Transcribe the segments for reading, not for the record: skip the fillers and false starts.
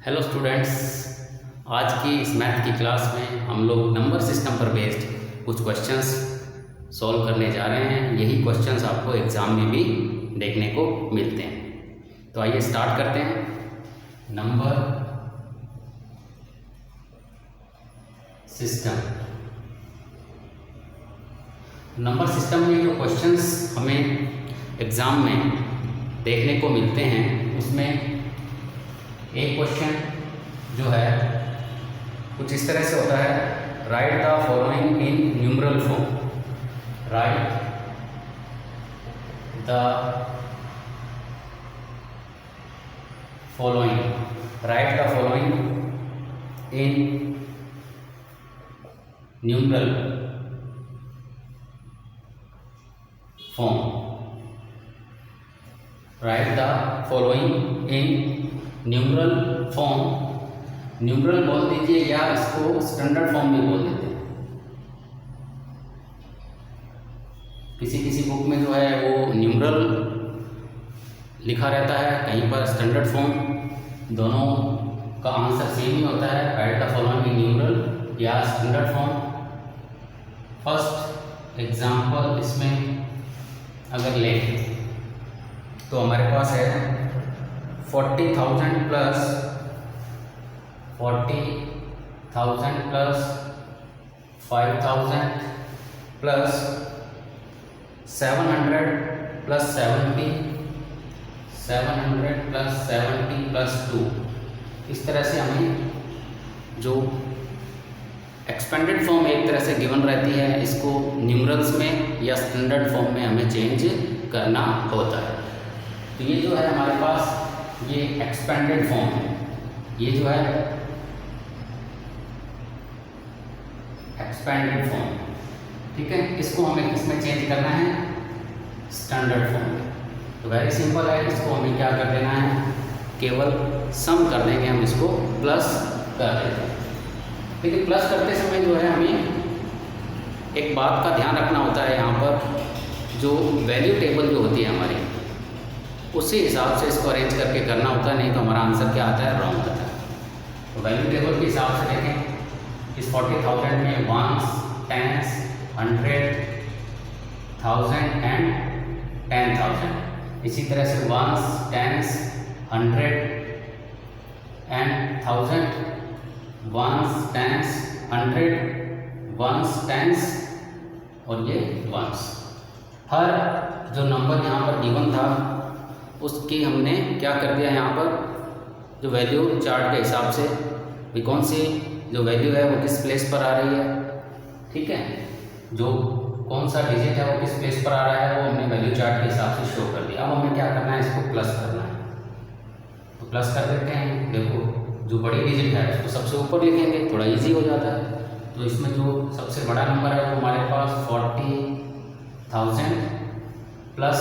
Hello students, आज की इस मैथ की क्लास में हम लोग नंबर सिस्टम पर बेस्ड कुछ क्वेश्चंस सॉल्व करने जा रहे हैं। यही क्वेश्चंस आपको एग्ज़ाम में भी देखने को मिलते हैं। तो आइए स्टार्ट करते हैं। नंबर सिस्टम में जो क्वेश्चंस हमें एग्ज़ाम में देखने को मिलते हैं उसमें एक क्वेश्चन जो है कुछ इस तरह से होता है, right the following in numeral form. Right the following in numeral form. Right the following in numeral form. Numeral बोल दीजिए या इसको स्टैंडर्ड फॉर्म में बोल देते हैं। किसी बुक में जो है वो न्यूमरल लिखा रहता है, कहीं पर स्टैंडर्ड फॉर्म। दोनों का आंसर सेम ही होता है, right the following in numeral या स्टैंडर्ड फॉर्म। फर्स्ट एग्जांपल इसमें अगर लें तो हमारे पास है 40,000 प्लस 5,000 प्लस 700 प्लस 70 प्लस 2। इस तरह से हमें जो एक्सपेंडेड फॉर्म एक तरह से गिवन रहती है, इसको न्यूमरल्स में या स्टैंडर्ड फॉर्म में हमें चेंज करना होता है। तो ये जो है हमारे पास ये एक्सपेंडेड फॉर्म है। ये जो है एक्सपेंडेड फॉर्म, ठीक है। इसको हमें किसमें चेंज करना है? स्टैंडर्ड फॉर्म में। तो वेरी सिंपल है, इसको हमें क्या कर देना है, केवल सम कर देंगे, हम इसको प्लस कर देते हैं। लेकिन प्लस करते समय जो है हमें एक बात का ध्यान रखना होता है, यहाँ पर जो वैल्यू टेबल जो होती है हमारी, उसी हिसाब से इसको अरेंज करके करना होता है, नहीं तो हमारा आंसर क्या आता है, रॉन्ग आता है। तो वैल्यू टेबल के हिसाब से देखें, इस 40,000 में 1s, 10s, 100, 1000 एंड 10,000। इसी तरह से 1s, 10s, 100 and 1000, 1s, 10s, 100, 1s, 10s और ये 1s। हर जो नंबर यहाँ पर गिवन था उसकी हमने क्या कर दिया, यहाँ पर जो वैल्यू चार्ट के हिसाब से भी कौन सी जो वैल्यू है वो किस प्लेस पर आ रही है, ठीक है, जो कौन सा डिजिट है वो किस प्लेस पर आ रहा है, वो हमने वैल्यू चार्ट के हिसाब से शो कर दिया। अब हमें क्या करना है, इसको प्लस करना है। तो प्लस कर देते हैं। देखो जो बड़ी डिजिट है उसको सबसे ऊपर लिखेंगे, थोड़ा ईजी हो जाता है। तो इसमें जो सबसे बड़ा नंबर है वो हमारे पास 40,000 प्लस,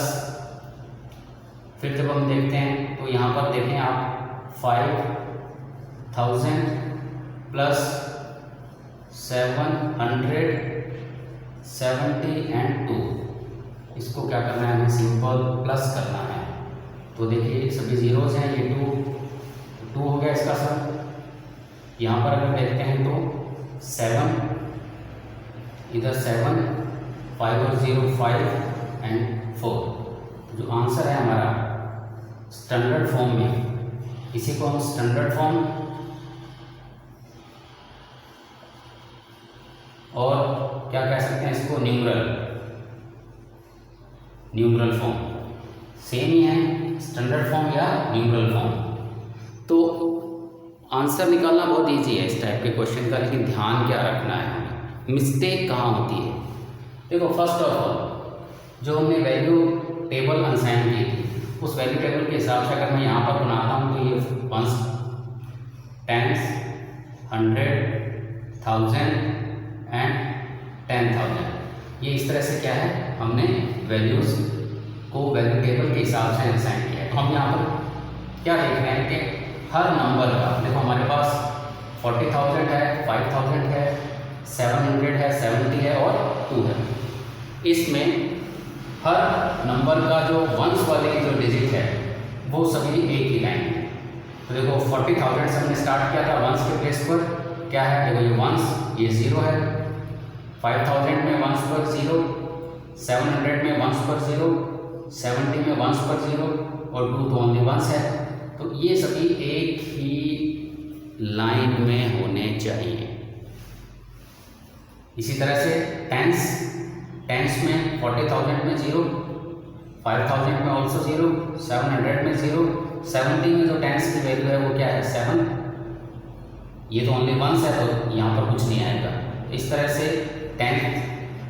फिर जब हम देखते हैं तो यहाँ पर देखें आप 5,000 प्लस 770 एंड 2। इसको क्या करना है, हमें सिंपल प्लस करना है। तो देखिए सभी जीरोज हैं, ये 2 हो गया इसका सम। यहाँ पर अगर देखते हैं तो 7, इधर 7, 5 और 0 5 एंड 4। जो आंसर है हमारा स्टैंडर्ड फॉर्म में, इसी को हम स्टैंडर्ड फॉर्म और क्या कह सकते हैं इसको, न्यूमरल फॉर्म। सेम ही है, स्टैंडर्ड फॉर्म या न्यूमरल फॉर्म। तो आंसर निकालना बहुत इजी है इस टाइप के क्वेश्चन का, लेकिन ध्यान क्या रखना है, हमें मिस्टेक कहाँ होती है। देखो फर्स्ट ऑफ ऑल जो हमने वैल्यू टेबल अनसाइन की थी, उस वैल्यू टेबल के हिसाब से अगर मैं यहाँ पर बनाता हूँ तो ये 1s, 10s, 100, 1000 एंड 10,000, ये इस तरह से क्या है, हमने वैल्यूज़ को वैल्यू टेबल के हिसाब से अनसाइन किया है। तो हम यहाँ पर क्या देख रहे हैं कि हर नंबर का, देखो हमारे पास 40,000 है, 5,000 है, 700 है, 70 है और 2 है। इसमें हर नंबर का जो वंस वाले जो डिजिट है वो सभी एक ही लाइन है। तो देखो 40,000 से हमने स्टार्ट किया था वंस के प्लेस पर, क्या है देखो ये वंस, ये 0 है, 5,000 में वंस पर 0, 700 में वंस पर 0, 70 में वंस पर 0 और 2 तो ओनली वंस है। तो ये सभी एक ही लाइन में होने चाहिए। इसी तरह से टेंस में 40,000 में 0, 5,000 में ऑल्सो 0, 700 में 0, 70 में जो टेंस की वैल्यू है वो क्या है 7, ये तो ओनली वंस है तो यहाँ पर कुछ नहीं आएगा। इस तरह से टेंथ,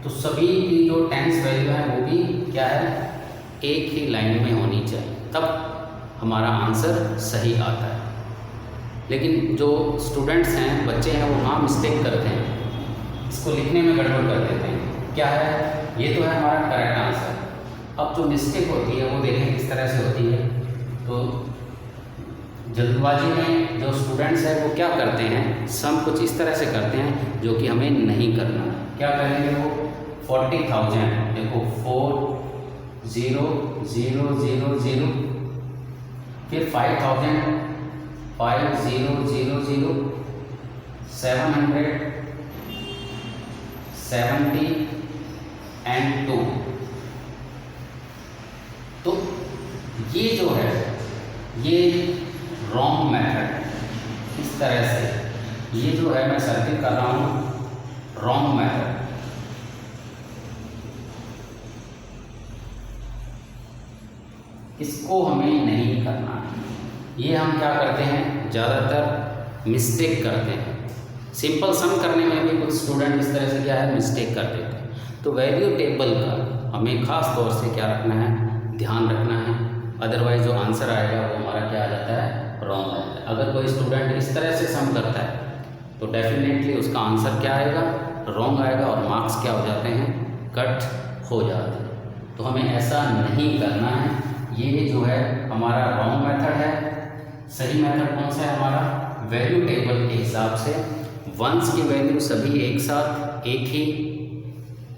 तो सभी की जो टेंस वैल्यू है वो भी क्या है एक ही लाइन में होनी चाहिए, तब हमारा आंसर सही आता है। लेकिन जो स्टूडेंट्स हैं, बच्चे हैं, वो वहाँ मिस्टेक करते हैं, इसको लिखने में गड़बड़ कर देते हैं। क्या है, ये तो है हमारा करेक्ट आंसर। अब जो मिस्टेक होती है वो देखें किस तरह से होती है। तो जल्दबाजी में जो स्टूडेंट्स हैं वो क्या करते हैं, सम कुछ इस तरह से करते हैं जो कि हमें नहीं करना। क्या करेंगे वो 40,000 देखो 4 0 0 0 0, फिर 5,000 5 0 0 0, 700 70 and 2। तो ये जो है ये रॉन्ग मेथड, इस तरह से ये जो है मैं सर्किल कर रहा हूँ रॉन्ग मेथड। इसको हमें नहीं करना है। ये हम क्या करते हैं, ज़्यादातर मिस्टेक करते हैं। सिंपल सम करने में भी कुछ स्टूडेंट इस तरह से क्या है मिस्टेक कर देते हैं। तो वैल्यू टेबल का हमें ख़ास तौर से क्या रखना है, ध्यान रखना है, अदरवाइज जो आंसर आएगा वो हमारा क्या आ जाता है रॉन्ग आ जाता है। अगर कोई स्टूडेंट इस तरह से सम करता है तो डेफिनेटली उसका आंसर क्या आएगा, रॉन्ग आएगा और मार्क्स क्या हो जाते हैं, कट हो जाते हैं। तो हमें ऐसा नहीं करना है। ये जो है हमारा रॉन्ग मेथड है। सही मेथड कौन सा है हमारा, वैल्यू टेबल के हिसाब से वंस की वैल्यू सभी एक साथ एक ही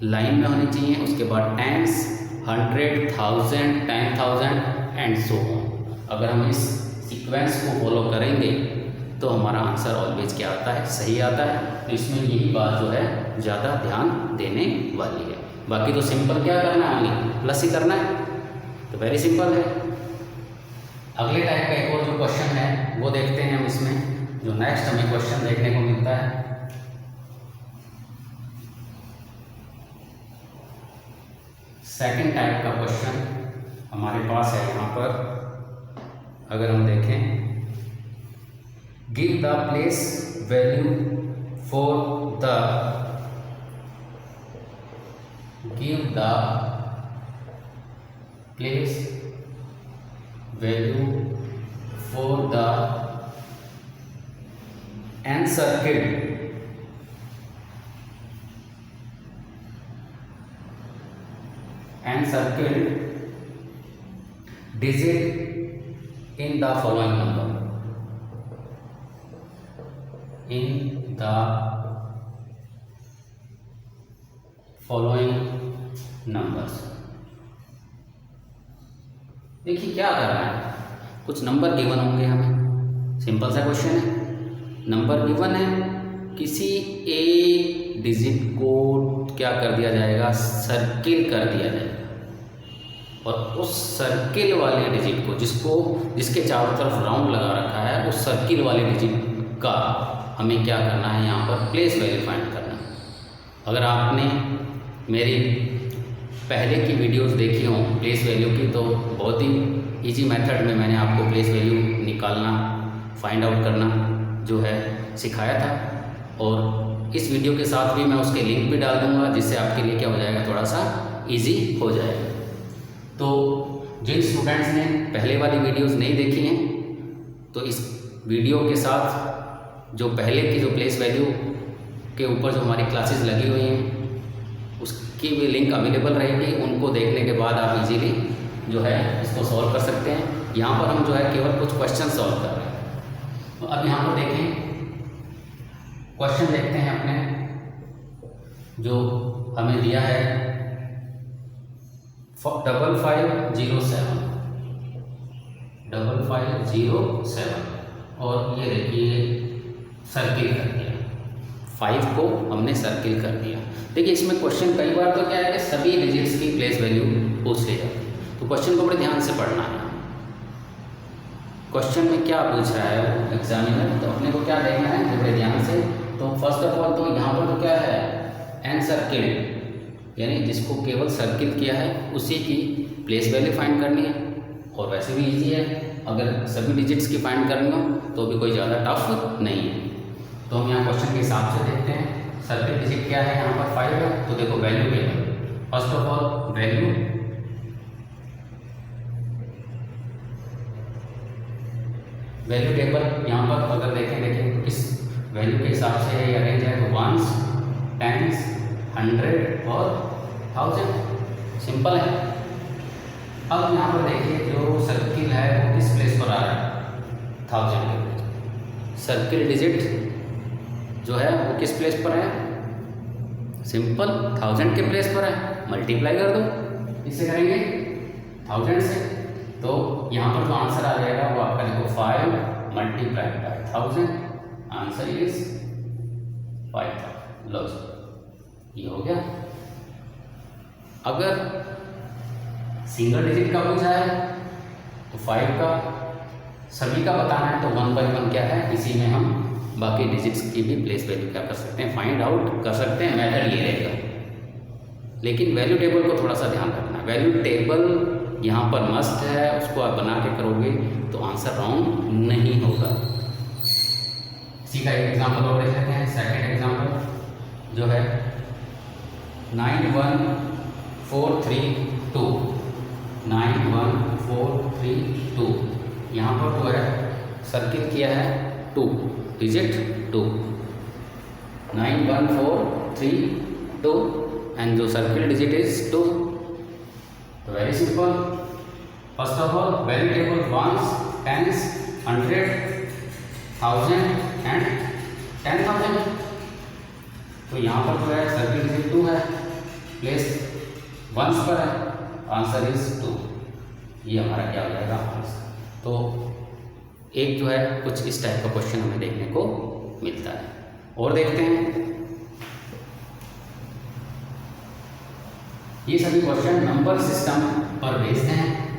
लाइन में होनी चाहिए। उसके बाद टेंस, 100, 1000, 10,000 एंड सो ऑन। अगर हम इस सीक्वेंस को फॉलो करेंगे तो हमारा आंसर ऑलवेज क्या आता है, सही आता है। तो इसमें यही बात जो है ज़्यादा ध्यान देने वाली है। बाकी तो सिंपल क्या करना है, ओनली प्लस ही करना है, तो वेरी सिंपल है। अगले टाइप का एक और जो क्वेश्चन है वो देखते हैं हम इसमें। जो नेक्स्ट हमें क्वेश्चन देखने को मिलता है, सेकंड टाइप का क्वेश्चन हमारे पास है यहाँ पर। अगर हम देखें, give the place value for the, give the place value for the encircled digit in the following number, in the following numbers। देखिए क्या करना है, कुछ नंबर गिवन होंगे हमें, सिंपल सा क्वेश्चन है। नंबर गिवन है, किसी एक डिजिट को क्या कर दिया जाएगा, सर्किल कर दिया जाएगा, और उस सर्किल वाले डिजिट को जिसके चारों तरफ राउंड लगा रखा है, उस सर्किल वाले डिजिट का हमें क्या करना है, यहाँ पर प्लेस वैल्यू फाइंड करना है। अगर आपने मेरी पहले की वीडियोस देखी हों प्लेस वैल्यू की, तो बहुत ही इजी मेथड में मैंने आपको प्लेस वैल्यू निकालना, फाइंड आउट करना जो है सिखाया था। और इस वीडियो के साथ भी मैं उसके लिंक भी डाल दूंगा, जिससे आपके लिए क्या हो जाएगा, थोड़ा सा इजी हो जाएगा। तो जिन स्टूडेंट्स ने पहले वाली वीडियोस नहीं देखी हैं, तो इस वीडियो के साथ जो पहले की जो प्लेस वैल्यू के ऊपर जो हमारी क्लासेस लगी हुई हैं उसकी भी लिंक अवेलेबल रहेगी। उनको देखने के बाद आप इजीली जो है इसको सॉल्व कर सकते हैं। यहाँ पर हम जो है केवल कुछ क्वेश्चन सॉल्व कर रहे हैं। तो अब यहाँ पर देखें, क्वेश्चन देखते हैं अपने जो हमें दिया है 5507 5507। और ये देखिए सर्किल कर दिया, 5 को हमने सर्किल कर दिया। देखिए इसमें क्वेश्चन कई बार तो क्या है कि सभी डिजिट्स की प्लेस वैल्यू पूछ ली जाती है, तो क्वेश्चन को बड़े ध्यान से पढ़ना है। क्वेश्चन में क्या पूछ रहा है वो एग्जामिनर, तो अपने को क्या देखना है बड़े ध्यान से। तो फर्स्ट ऑफ ऑल तो यहाँ पर तो क्या है एन सर्किल, यानी जिसको केवल सर्किल किया है उसी की प्लेस वैल्यू फाइंड करनी है। और वैसे भी इजी है, अगर सभी डिजिट्स की फाइंड करनी हो तो भी कोई ज़्यादा टफ नहीं है। तो हम यहाँ क्वेश्चन के हिसाब से देखते हैं। सर्किल डिजिट क्या है, यहाँ पर 5 है, तो देखो value table. First of all value table यहाँ पर अगर देखें तो किस वैल्यू के हिसाब से ये अरेंज है, तो वंस, टेंस, 100 और 1000, सिंपल है। अब यहाँ पर देखिए जो सर्किल है वो किस प्लेस पर आ रहा है, 1000 पे। सर्किल डिजिट जो है वो किस प्लेस पर है, सिंपल 1000 के प्लेस पर है, मल्टीप्लाई कर दो, इससे करेंगे 1000 से, तो यहाँ पर जो आंसर आ जाएगा वो आपका देखो 5 मल्टीप्लाई बाय 1000, आंसर इज 5000। लो ये हो गया। अगर सिंगल डिजिट का पूछा है तो 5 का सभी का बताना है, तो 1 बाई 1 क्या है, इसी में हम बाकी डिजिट्स की भी प्लेस वैल्यू क्या कर सकते हैं, फाइंड आउट कर सकते हैं। मेथड ये रहेगा, लेकिन वैल्यू टेबल को थोड़ा सा ध्यान रखना। वैल्यू टेबल यहाँ पर मस्ट है, उसको आप बना के करोगे तो आंसर रॉन्ग नहीं होगा। इसी का एक एग्जाम्पल और देख लेते हैं। सेकेंड एग्जाम्पल जो है 91432, 91432, यहाँ पर जो है सर्किल किया है 2, डिजिट 2, 91432 एंड जो सर्किल डिजिट इज 2। तो very simple. First of all value table ones, tens, 100, 1000 and 10,000। तो यहाँ पर जो है सर्किल डिजिट 2 है, प्लेस वंस पर है, आंसर इज 2। ये हमारा क्या हो जाएगा आंसर। तो एक जो है कुछ इस टाइप का क्वेश्चन हमें देखने को मिलता है। और देखते हैं, ये सभी क्वेश्चन नंबर सिस्टम पर बेस्ड हैं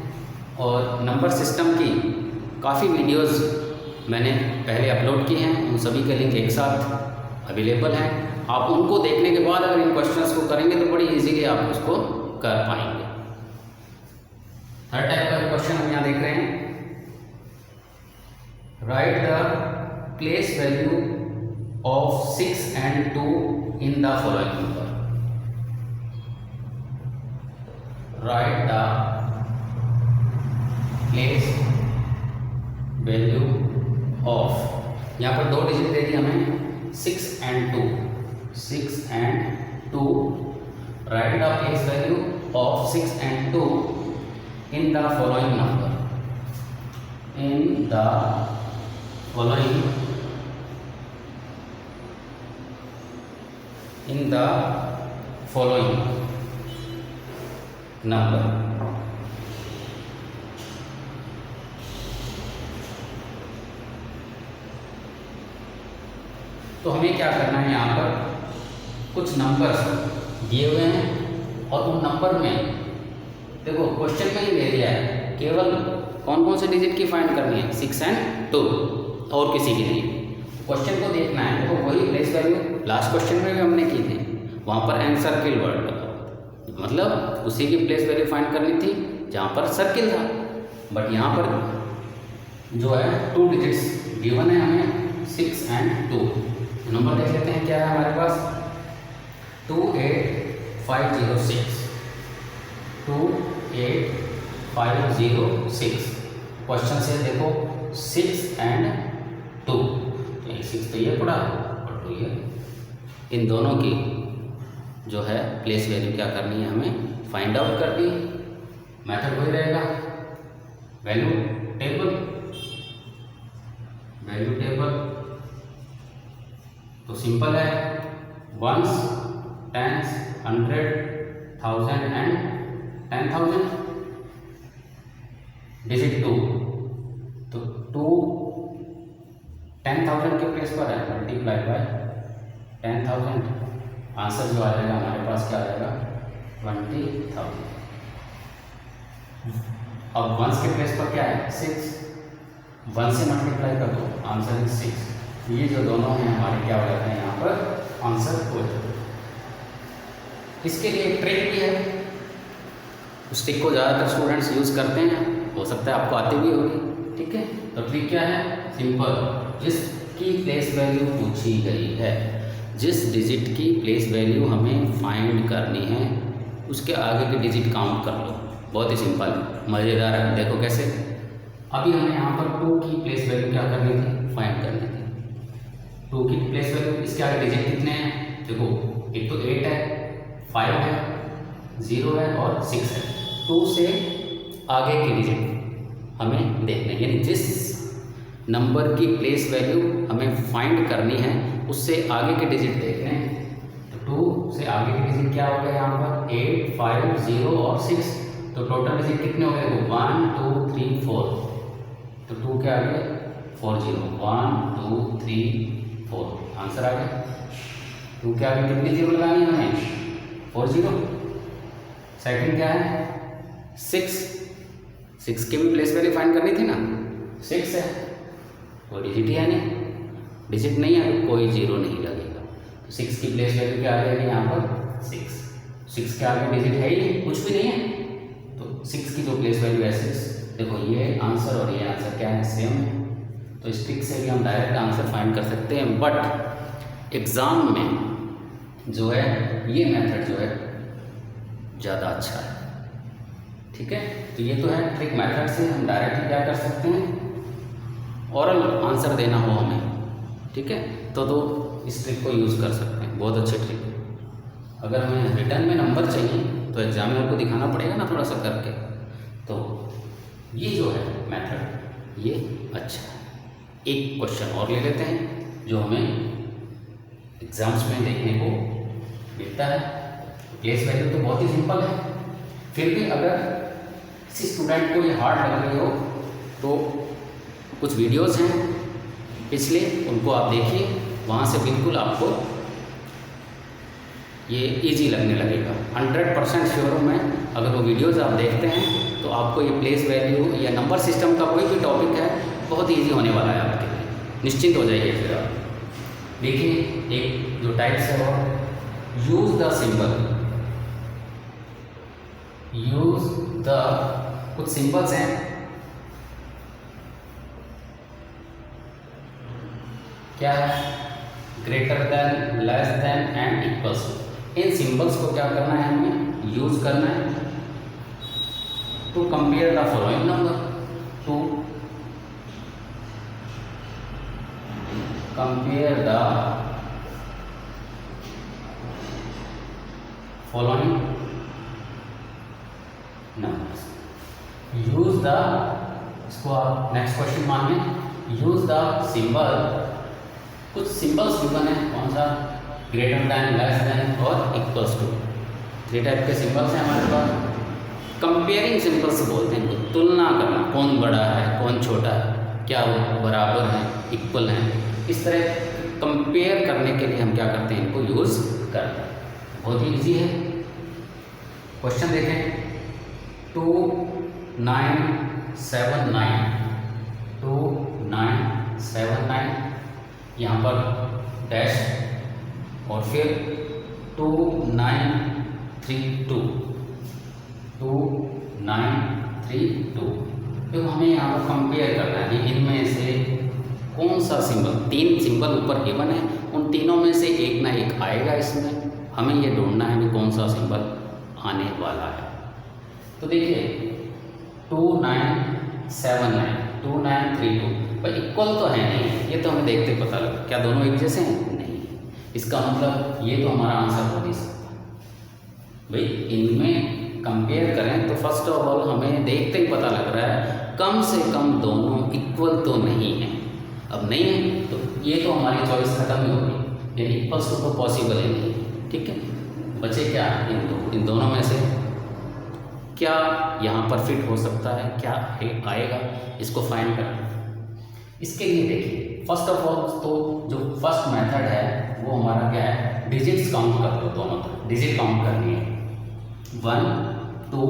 और नंबर सिस्टम की काफ़ी वीडियोस मैंने पहले अपलोड की हैं, उन सभी के लिंक एक साथ अवेलेबल हैं। आप उनको देखने के बाद अगर इन क्वेश्चंस को करेंगे तो बड़ी इजीली आप उसको कर पाएंगे। थर्ड टाइप का क्वेश्चन हम यहाँ देख रहे हैं, right the place value of 6 and 2 in the following number. Right the place value of, यहाँ पर 2 डिजिट दे दी हमें 6 and 2, 6 and 2। Right the place value of 6 and 2 in the following number, in the following, in the following number. तो हमें क्या करना है, यहाँ पर कुछ नंबर्स दिए हुए हैं और उन नंबर में देखो क्वेश्चन में ही दे दिया है केवल कौन कौन से डिजिट की फाइंड करनी है, 6 and 2, और किसी की नहीं। क्वेश्चन को देखना है, देखो वही प्लेस वैल्यू लास्ट क्वेश्चन में भी हमने की थी, वहाँ पर एन सर्किल वर्ड लगा, मतलब उसी की प्लेस वैल्यू फाइंड करनी थी जहाँ पर सर्किल था। बट यहाँ पर जो है 2 डिजिट्स गिवन है हमें, 6 and 2। नंबर देख लेते हैं क्या है हमारे पास, 28506, 28506। क्वेश्चन से देखो 6 and 2, 6 तो ये पड़ा और 2 ये, इन दोनों की जो है प्लेस वैल्यू क्या करनी है हमें फाइंड आउट करनी है। मेथड वही रहेगा, वैल्यू टेबल, वैल्यू टेबल तो सिंपल है, वंस, टेंस, 100, 1000 एंड 10,000। डिजिट 2, तो 2 10,000 के प्लेस पर है, मल्टीप्लाई बाय 10,000, आंसर जो आ जाएगा हमारे पास क्या आ जाएगा 20,000। अब वंस के प्लेस पर क्या है 6, 1 से मल्टीप्लाई कर दो, आंसर इज 6। ये जो दोनों हैं हमारे क्या हो जाते हैं यहाँ पर आंसर हो जाते हैं। इसके लिए एक ट्रिक भी है, उस ट्रिक को ज़्यादातर स्टूडेंट्स यूज़ करते हैं, हो सकता है आपको आती भी होगी, ठीक है। तो ट्रिक क्या है, सिंपल, जिसकी प्लेस वैल्यू पूछी गई है, जिस डिजिट की प्लेस वैल्यू हमें फाइंड करनी है उसके आगे के डिजिट काउंट कर लो। बहुत ही सिंपल, मज़ेदार है। देखो कैसे, अभी हमें यहाँ पर 2 की प्लेस वैल्यू क्या करनी थी, फाइंड करनी थी। 2 की प्लेस वैल्यू, इसके आगे डिजिट कितने हैं, देखो एक तो 8 है, 5 है, 0 है और 6 है। 2 से आगे की डिजिट हमें देखना है, यानी जिस नंबर की प्लेस वैल्यू हमें फाइंड करनी है उससे आगे के डिजिट देखने हैं। तो 2 से आगे के डिजिट क्या हो गए यहाँ पर 8, 5, 0 और 6। तो टोटल डिजिट कितने हो गए, 1, 2, 3, 4। तो 2 के आगे 4 0, 1, 2, 3, 4, आंसर आ गया। 2 के आगे कितनी जीरो लगानी है हमें, 4 0। सेकंड क्या है 6, 6 की भी प्लेस वैल्यू फाइंड करनी थी ना, 6 है, कोई डिजिट ही है नहीं, डिजिट नहीं है तो कोई जीरो नहीं लगेगा। तो 6 की प्लेस वैल्यू क्या आ जाएगी यहाँ पर 6। 6 के आगे डिजिट है ही नहीं, कुछ भी नहीं है, तो 6 की जो प्लेस वैल्यू है 6। देखो ये आंसर और ये आंसर क्या है, सेम है। तो इस ट्रिक से भी हम डायरेक्ट आंसर फाइंड कर सकते हैं, बट एग्ज़ाम में जो है ये मेथड जो है ज़्यादा अच्छा है, ठीक है। तो ये तो है ट्रिक, मेथड से हम डायरेक्टली क्या कर सकते हैं, ओरल आंसर देना हो हमें, ठीक है, तो इस ट्रिक को यूज़ कर सकते हैं, बहुत अच्छे ट्रिक है। अगर हमें रिटर्न में नंबर चाहिए तो एग्जामिनर को दिखाना पड़ेगा ना थोड़ा सा करके, तो ये जो है मेथड ये अच्छा है। एक क्वेश्चन और ले लेते हैं जो हमें एग्जाम्स में देखने को मिलता है। प्लेस वैल्यू तो बहुत ही सिंपल है, फिर भी अगर किसी स्टूडेंट को ये हार्ड लग रही हो तो कुछ वीडियोस हैं पिछले, उनको आप देखिए, वहाँ से बिल्कुल आपको ये इजी लगने लगेगा। 100% श्योर हूँ मैं, अगर वो वीडियोस आप देखते हैं तो आपको ये प्लेस वैल्यू या नंबर सिस्टम का कोई भी टॉपिक है बहुत ईजी होने वाला है आपके लिए, निश्चिंत हो जाइए। फिर आप देखिए एक जो टाइप्स है वो use the symbol, use the, कुछ सिंबल्स हैं, क्या है, greater than, less than and equals to. इन सिंबल्स को क्या करना है, हमें यूज करना है to compare the following number, to compare the following numbers. Use the, इसको आप नेक्स्ट क्वेश्चन मान लें, यूज द सिंबल, कुछ सिंबल्स गिवन है, कौन सा, ग्रेटर देन, लेस देन और इक्वल्स टू। 3 टाइप के सिंबल्स हैं हमारे पास। कंपेयरिंग सिंबल्स बोलते हैं, इनको तुलना करना, कौन बड़ा है कौन छोटा है, क्या वो बराबर है, इक्वल है, इस तरह कंपेयर करने के लिए हम क्या करते हैं, इनको यूज़ करते हैं। बहुत ही ईजी है। क्वेश्चन देखें, 2979, 2979, यहाँ पर डैश और फिर 2932, 2932। तो हमें यहाँ पर कंपेयर करना है इनमें से कौन सा सिंबल, 3 सिंबल ऊपर गिवन है, उन तीनों में से एक ना एक आएगा इसमें, हमें ये ढूंढना है कि कौन सा सिंबल आने वाला है। तो देखिए 2979, 2932, भाई इक्वल तो है नहीं, ये तो हमें देखते पता लगा, क्या दोनों एक जैसे हैं, नहीं, इसका मतलब ये तो हमारा आंसर हो नहीं सकता। भाई इनमें कंपेयर करें तो फर्स्ट ऑफ ऑल हमें देखते ही पता लग रहा है कम से कम दोनों इक्वल तो नहीं है। अब नहीं है तो ये तो हमारी चॉइस खत्म ही होगी, यानी इक्वल्स तो पॉसिबल ही नहीं, ठीक है। बचे क्या, इन दोनों में से क्या यहाँ पर फिट हो सकता है, क्या आएगा, इसको फाइंड करना। इसके लिए देखिए फर्स्ट ऑफ ऑल तो जो फर्स्ट मेथड है वो हमारा क्या है, डिजिट्स काउंट कर लो, दोनों तरफ डिजिट काउंट करनी है। 1 2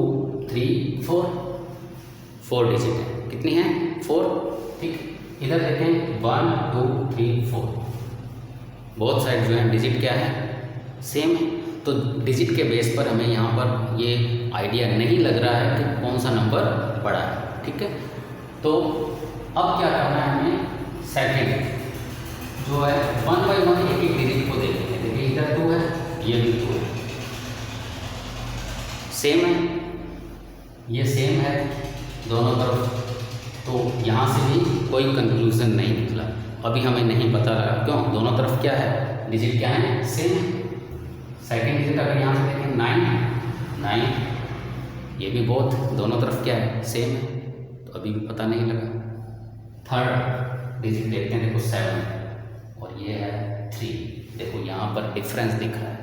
3 4, 4 डिजिट है, कितनी है 4, ठीक। इधर देखें 1 2 3 4, बहुत साइड जो है डिजिट क्या है, सेम है। तो डिजिट के बेस पर हमें यहाँ पर ये आइडिया नहीं लग रहा है कि कौन सा नंबर बड़ा है, ठीक है। तो अब क्या करना है हमें, सेकंड जो है 1 बाई 1 एक एक डिजिट को देखेंगे। देखिए इधर 2 है, ये भी 2 है, सेम है, ये सेम है दोनों तरफ। तो यहाँ से भी कोई कंक्लूजन नहीं निकला, अभी हमें नहीं पता लगा क्यों, दोनों तरफ क्या है, डिजिट क्या है, सेम है। सेकंड डिजिट अगर यहाँ से देखें 9, ये भी बोथ दोनों तरफ क्या है, सेम है, तो अभी भी पता नहीं लगा। थर्ड डिजिट देखते हैं, देखो 7 और ये है 3, देखो यहाँ पर डिफरेंस दिख रहा है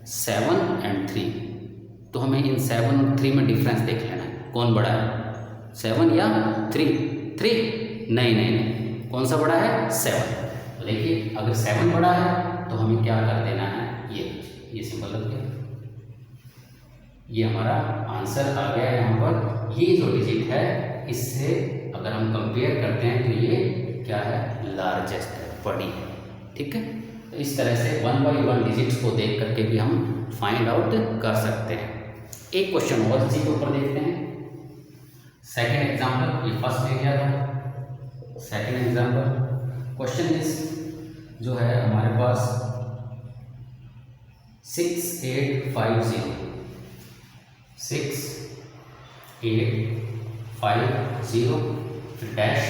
7 एंड 3, तो हमें इन 7 और 3 में डिफरेंस देख लेना है, कौन बड़ा है 7 या 3, 3 नहीं, कौन सा बड़ा है 7। तो देखिए अगर 7 बड़ा है तो हमें क्या कर देना है, ये सिंबल लग गया, ये हमारा आंसर आ गया है। यहाँ पर ये जो डिजिट है इससे अगर हम कंपेयर करते हैं तो ये क्या है, लार्जेस्ट है, बड़ी है, ठीक है। तो इस तरह से 1 बाई 1 डिजिट्स को देख करके भी हम फाइंड आउट कर सकते हैं। एक क्वेश्चन और इसी के ऊपर देखते हैं, सेकेंड एग्जाम्पल, ये फर्स्ट ले गया था, सेकेंड एग्जाम्पल क्वेश्चन इज जो है हमारे पास 6850 फिर डैश,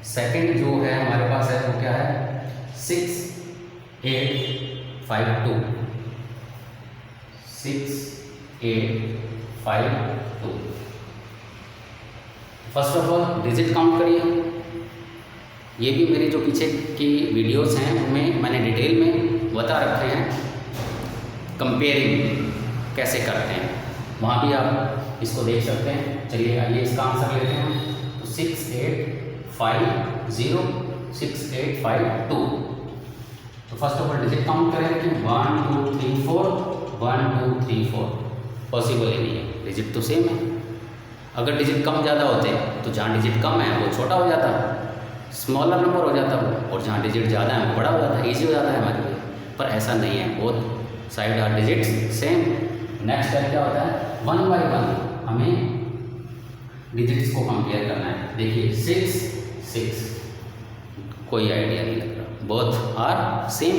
सेकेंड जो है हमारे पास है वो क्या है 6852 first of all digit count करिए। ये भी मेरी जो पीछे की वीडियोस हैं उनमें मैंने डिटेल में बता रखे हैं, कंपेयरिंग कैसे करते हैं, वहाँ भी आप इसको देख सकते हैं। चलिए आइए इसका आंसर लेते हैं। तो 6850 6852, तो first of all digit count करें कि 1 2 3 4 1 2 3 4, पॉसिबल ही नहीं है, डिजिट तो सेम है। अगर डिजिट कम ज़्यादा होते तो जहाँ डिजिट कम है वो छोटा हो जाता, स्मॉलर नंबर हो जाता वो, और जहाँ डिजिट ज़्यादा है वो बड़ा हो जाता, ईजी हो जाता है हमारे लिए। पर ऐसा नहीं है, both side are digits same. Next step क्या होता है, 1 बाई 1 हमें डिजिट्स को कंपेयर करना है। देखिए 6 कोई आइडिया नहीं लग रहा, बोथ आर सेम,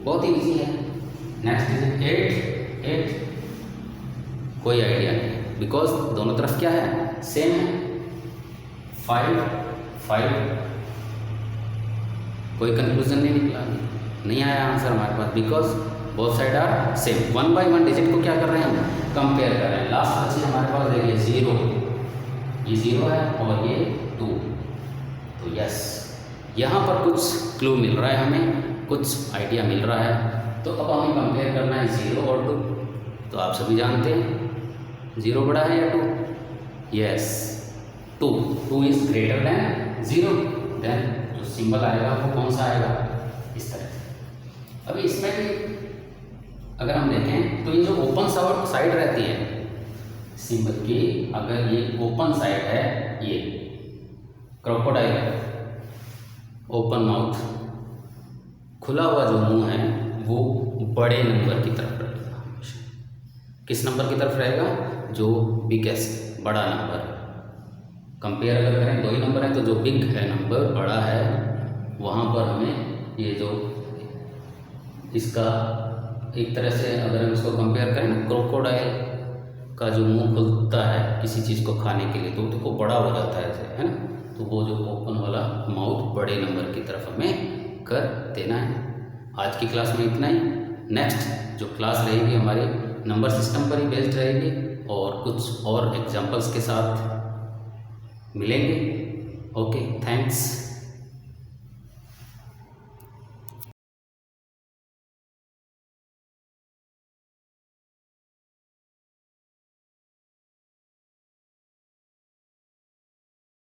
बहुत ही ईजी है। नेक्स्ट डिजिट 8 कोई आइडिया नहीं, बिकॉज दोनों तरफ क्या है, सेम है। 5 कोई कंक्लूजन नहीं निकला, नहीं आया आंसर हमारे पास, because both side are same. 1 by 1 digit को क्या कर रहे हैं हम, कंपेयर कर रहे हैं। लास्ट बची हमारे पास देखिए 0, ये 0 है और ये 2, तो यस यहाँ पर कुछ क्लू मिल रहा है हमें, कुछ आइडिया मिल रहा है। तो अब हमें कंपेयर करना है 0 और 2, तो आप सभी जानते हैं 0 बड़ा है या 2, yes 2 is greater than 0, then जो सिंबल आएगा वो कौन सा आएगा, इस तरह से। अभी इसमें भी अगर हम देखें तो ये जो ओपन साइड रहती है सिंबल की, अगर ये ओपन साइड है, ये क्रोकोडाइल ओपन माउथ, खुला हुआ जो मुंह है वो बड़े नंबर की तरफ रहेगा हमेशा। किस नंबर की तरफ रहेगा, जो बिगेस्ट बड़ा नंबर। कंपेयर अगर करें 2 ही नंबर है तो जो बिग है नंबर बड़ा है, वहाँ पर हमें ये जो इसका एक तरह से अगर हम इसको कंपेयर करें ना, क्रोकोडाइल का जो मुंह खुलता है किसी चीज़ को खाने के लिए, तो वो बड़ा हो जाता है ऐसे, है ना। तो वो जो ओपन वाला माउथ बड़े नंबर की तरफ हमें कर देना है। आज की क्लास में इतना ही। नेक्स्ट जो क्लास रहेगी हमारी नंबर सिस्टम पर ही बेस्ड रहेगी, और कुछ और एग्जांपल्स के साथ मिलेंगे। Okay, thanks.